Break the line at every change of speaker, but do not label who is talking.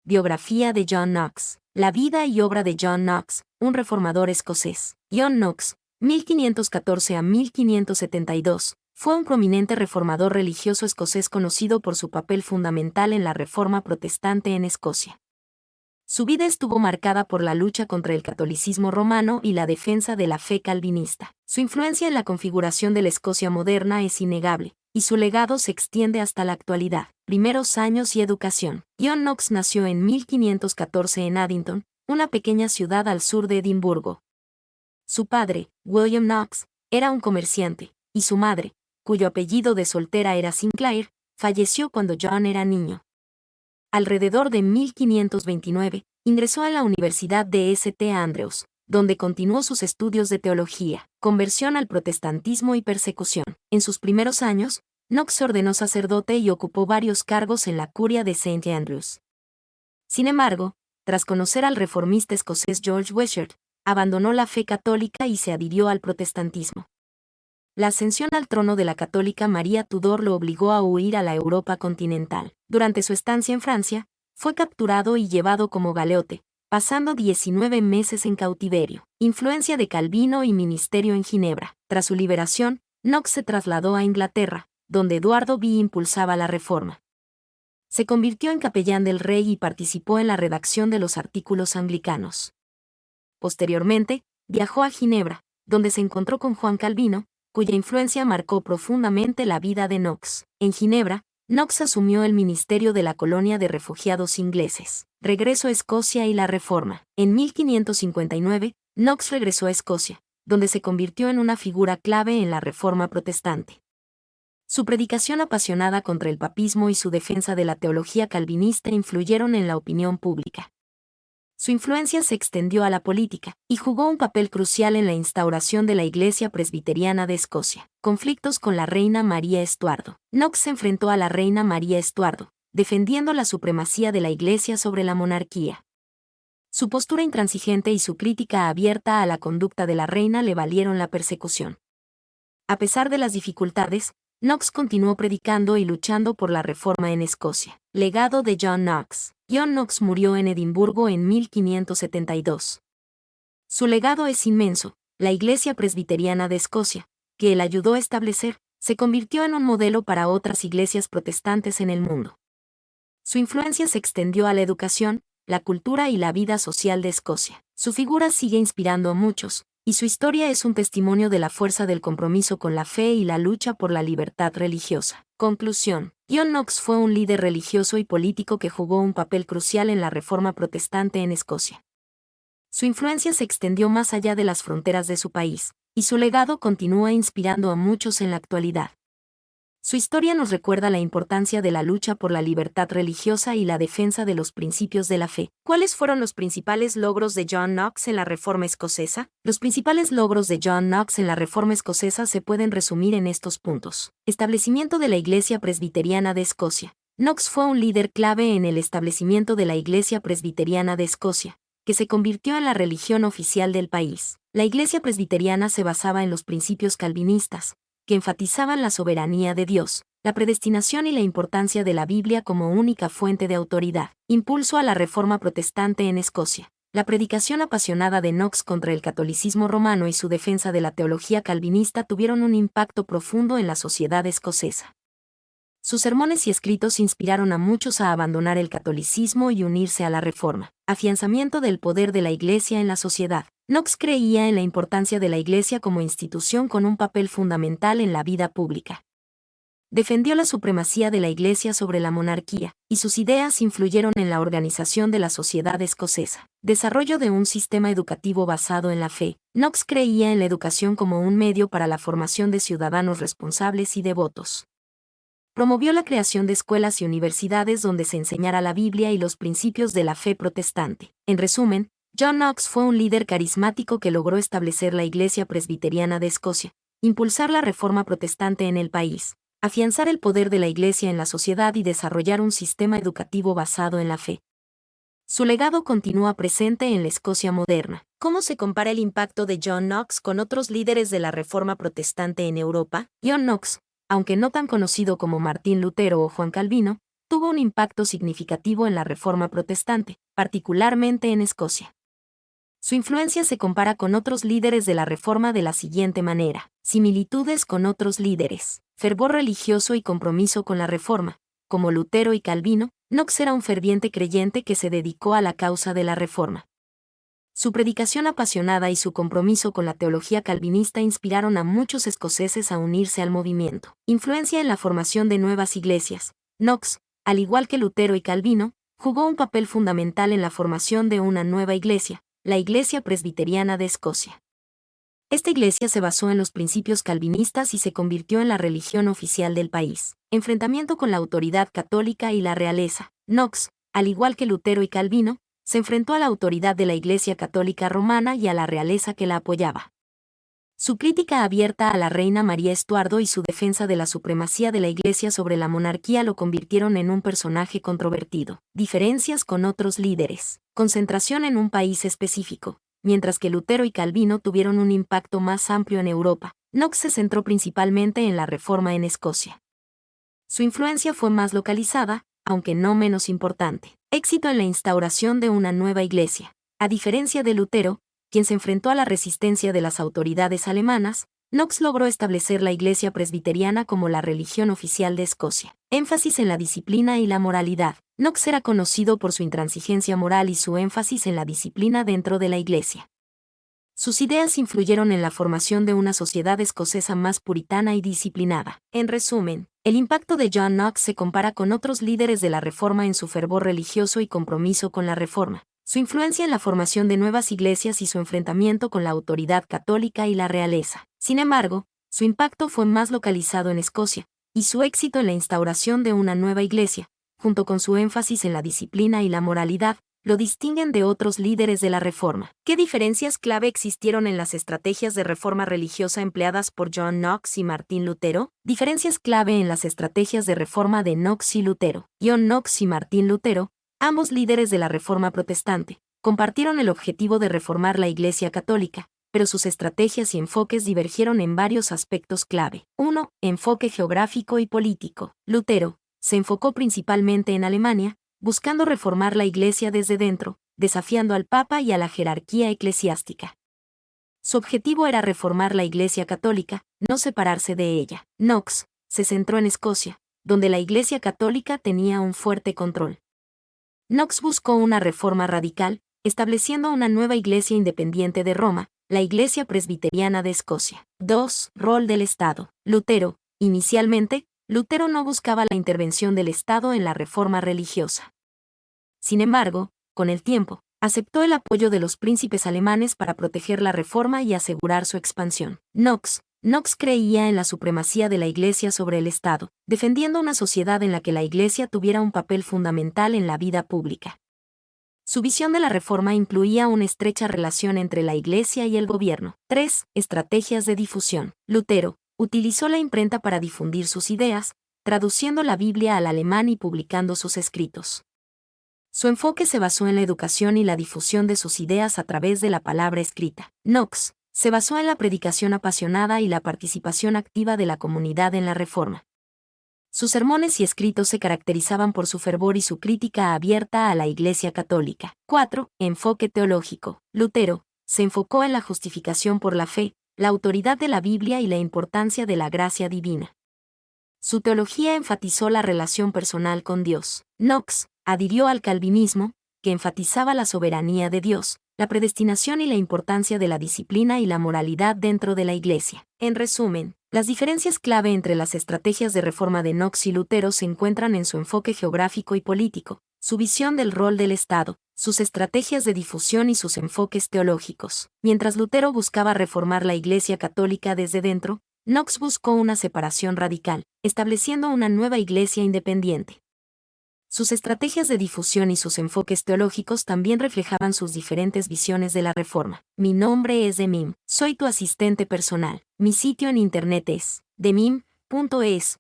Biografía de John Knox. La vida y obra de John Knox, un reformador escocés. John Knox, 1514 a 1572, fue un prominente reformador religioso escocés conocido por su papel fundamental en la Reforma Protestante en Escocia. Su vida estuvo marcada por la lucha contra el catolicismo romano y la defensa de la fe calvinista. Su influencia en la configuración de la Escocia moderna es innegable, y su legado se extiende hasta la actualidad. Primeros años y educación. John Knox nació en 1514 en Addington, una pequeña ciudad al sur de Edimburgo. Su padre, William Knox, era un comerciante, y su madre, cuyo apellido de soltera era Sinclair, falleció cuando John era niño. Alrededor de 1529, ingresó a la Universidad de St. Andrews, donde continuó sus estudios de teología, conversión al protestantismo y persecución. En sus primeros años, Knox se ordenó sacerdote y ocupó varios cargos en la curia de St. Andrews. Sin embargo, tras conocer al reformista escocés George Wishart, abandonó la fe católica y se adhirió al protestantismo. La ascensión al trono de la católica María Tudor lo obligó a huir a la Europa continental. Durante su estancia en Francia, fue capturado y llevado como galeote, pasando 19 meses en cautiverio. Influencia de Calvino y ministerio en Ginebra. Tras su liberación, Knox se trasladó a Inglaterra, donde Eduardo V impulsaba la reforma. Se convirtió en capellán del rey y participó en la redacción de los artículos anglicanos. Posteriormente, viajó a Ginebra, donde se encontró con Juan Calvino, cuya influencia marcó profundamente la vida de Knox. En Ginebra, Knox asumió el ministerio de la colonia de refugiados ingleses. Regreso a Escocia y la Reforma. En 1559, Knox regresó a Escocia, donde se convirtió en una figura clave en la Reforma protestante. Su predicación apasionada contra el papismo y su defensa de la teología calvinista influyeron en la opinión pública. Su influencia se extendió a la política, y jugó un papel crucial en la instauración de la Iglesia Presbiteriana de Escocia. Conflictos con la reina María Estuardo. Knox se enfrentó a la reina María Estuardo, defendiendo la supremacía de la Iglesia sobre la monarquía. Su postura intransigente y su crítica abierta a la conducta de la reina le valieron la persecución. A pesar de las dificultades, Knox continuó predicando y luchando por la reforma en Escocia. Legado de John Knox. John Knox murió en Edimburgo en 1572. Su legado es inmenso. La Iglesia Presbiteriana de Escocia, que él ayudó a establecer, se convirtió en un modelo para otras iglesias protestantes en el mundo. Su influencia se extendió a la educación, la cultura y la vida social de Escocia. Su figura sigue inspirando a muchos, y su historia es un testimonio de la fuerza del compromiso con la fe y la lucha por la libertad religiosa. Conclusión. John Knox fue un líder religioso y político que jugó un papel crucial en la Reforma protestante en Escocia. Su influencia se extendió más allá de las fronteras de su país, y su legado continúa inspirando a muchos en la actualidad. Su historia nos recuerda la importancia de la lucha por la libertad religiosa y la defensa de los principios de la fe. ¿Cuáles fueron los principales logros de John Knox en la Reforma escocesa? Los principales logros de John Knox en la Reforma escocesa se pueden resumir en estos puntos. Establecimiento de la Iglesia Presbiteriana de Escocia. Knox fue un líder clave en el establecimiento de la Iglesia Presbiteriana de Escocia, que se convirtió en la religión oficial del país. La Iglesia Presbiteriana se basaba en los principios calvinistas, que enfatizaban la soberanía de Dios, la predestinación y la importancia de la Biblia como única fuente de autoridad. Impulso a la Reforma protestante en Escocia. La predicación apasionada de Knox contra el catolicismo romano y su defensa de la teología calvinista tuvieron un impacto profundo en la sociedad escocesa. Sus sermones y escritos inspiraron a muchos a abandonar el catolicismo y unirse a la Reforma. Afianzamiento del poder de la Iglesia en la sociedad. Knox creía en la importancia de la Iglesia como institución con un papel fundamental en la vida pública. Defendió la supremacía de la Iglesia sobre la monarquía, y sus ideas influyeron en la organización de la sociedad escocesa. Desarrollo de un sistema educativo basado en la fe. Knox creía en la educación como un medio para la formación de ciudadanos responsables y devotos. Promovió la creación de escuelas y universidades donde se enseñara la Biblia y los principios de la fe protestante. En resumen, John Knox fue un líder carismático que logró establecer la Iglesia Presbiteriana de Escocia, impulsar la reforma protestante en el país, afianzar el poder de la Iglesia en la sociedad y desarrollar un sistema educativo basado en la fe. Su legado continúa presente en la Escocia moderna. ¿Cómo se compara el impacto de John Knox con otros líderes de la reforma protestante en Europa? John Knox, aunque no tan conocido como Martín Lutero o Juan Calvino, tuvo un impacto significativo en la Reforma protestante, particularmente en Escocia. Su influencia se compara con otros líderes de la Reforma de la siguiente manera: similitudes con otros líderes, fervor religioso y compromiso con la Reforma. Como Lutero y Calvino, Knox era un ferviente creyente que se dedicó a la causa de la Reforma. Su predicación apasionada y su compromiso con la teología calvinista inspiraron a muchos escoceses a unirse al movimiento. Influencia en la formación de nuevas iglesias. Knox, al igual que Lutero y Calvino, jugó un papel fundamental en la formación de una nueva iglesia, la Iglesia Presbiteriana de Escocia. Esta iglesia se basó en los principios calvinistas y se convirtió en la religión oficial del país. Enfrentamiento con la autoridad católica y la realeza. Knox, al igual que Lutero y Calvino, se enfrentó a la autoridad de la Iglesia Católica Romana y a la realeza que la apoyaba. Su crítica abierta a la reina María Estuardo y su defensa de la supremacía de la Iglesia sobre la monarquía lo convirtieron en un personaje controvertido. Diferencias con otros líderes. Concentración en un país específico. Mientras que Lutero y Calvino tuvieron un impacto más amplio en Europa, Knox se centró principalmente en la Reforma en Escocia. Su influencia fue más localizada, aunque no menos importante. Éxito en la instauración de una nueva iglesia. A diferencia de Lutero, quien se enfrentó a la resistencia de las autoridades alemanas, Knox logró establecer la Iglesia Presbiteriana como la religión oficial de Escocia. Énfasis en la disciplina y la moralidad. Knox era conocido por su intransigencia moral y su énfasis en la disciplina dentro de la Iglesia. Sus ideas influyeron en la formación de una sociedad escocesa más puritana y disciplinada. En resumen, el impacto de John Knox se compara con otros líderes de la Reforma en su fervor religioso y compromiso con la Reforma, su influencia en la formación de nuevas iglesias y su enfrentamiento con la autoridad católica y la realeza. Sin embargo, su impacto fue más localizado en Escocia, y su éxito en la instauración de una nueva iglesia, junto con su énfasis en la disciplina y la moralidad, lo distinguen de otros líderes de la Reforma. ¿Qué diferencias clave existieron en las estrategias de reforma religiosa empleadas por John Knox y Martín Lutero? Diferencias clave en las estrategias de reforma de Knox y Lutero. John Knox y Martín Lutero, ambos líderes de la Reforma protestante, compartieron el objetivo de reformar la Iglesia católica, pero sus estrategias y enfoques divergieron en varios aspectos clave. 1. Enfoque geográfico y político. Lutero se enfocó principalmente en Alemania, buscando reformar la Iglesia desde dentro, desafiando al Papa y a la jerarquía eclesiástica. Su objetivo era reformar la Iglesia católica, no separarse de ella. Knox se centró en Escocia, donde la Iglesia católica tenía un fuerte control. Knox buscó una reforma radical, estableciendo una nueva iglesia independiente de Roma, la Iglesia Presbiteriana de Escocia. 2. Rol del Estado. Lutero. Inicialmente, Lutero no buscaba la intervención del Estado en la reforma religiosa. Sin embargo, con el tiempo, aceptó el apoyo de los príncipes alemanes para proteger la reforma y asegurar su expansión. Knox creía en la supremacía de la Iglesia sobre el Estado, defendiendo una sociedad en la que la Iglesia tuviera un papel fundamental en la vida pública. Su visión de la reforma incluía una estrecha relación entre la Iglesia y el gobierno. 3. Estrategias de difusión. Lutero utilizó la imprenta para difundir sus ideas, traduciendo la Biblia al alemán y publicando sus escritos. Su enfoque se basó en la educación y la difusión de sus ideas a través de la palabra escrita. Knox se basó en la predicación apasionada y la participación activa de la comunidad en la Reforma. Sus sermones y escritos se caracterizaban por su fervor y su crítica abierta a la Iglesia católica. 4. Enfoque teológico. Lutero se enfocó en la justificación por la fe, la autoridad de la Biblia y la importancia de la gracia divina. Su teología enfatizó la relación personal con Dios. Knox adhirió al calvinismo, que enfatizaba la soberanía de Dios, la predestinación y la importancia de la disciplina y la moralidad dentro de la Iglesia. En resumen, las diferencias clave entre las estrategias de reforma de Knox y Lutero se encuentran en su enfoque geográfico y político, su visión del rol del Estado, sus estrategias de difusión y sus enfoques teológicos. Mientras Lutero buscaba reformar la Iglesia católica desde dentro, Knox buscó una separación radical, estableciendo una nueva Iglesia independiente. Sus estrategias de difusión y sus enfoques teológicos también reflejaban sus diferentes visiones de la Reforma. Mi nombre es Demim, soy tu asistente personal. Mi sitio en internet es demim.es.tl.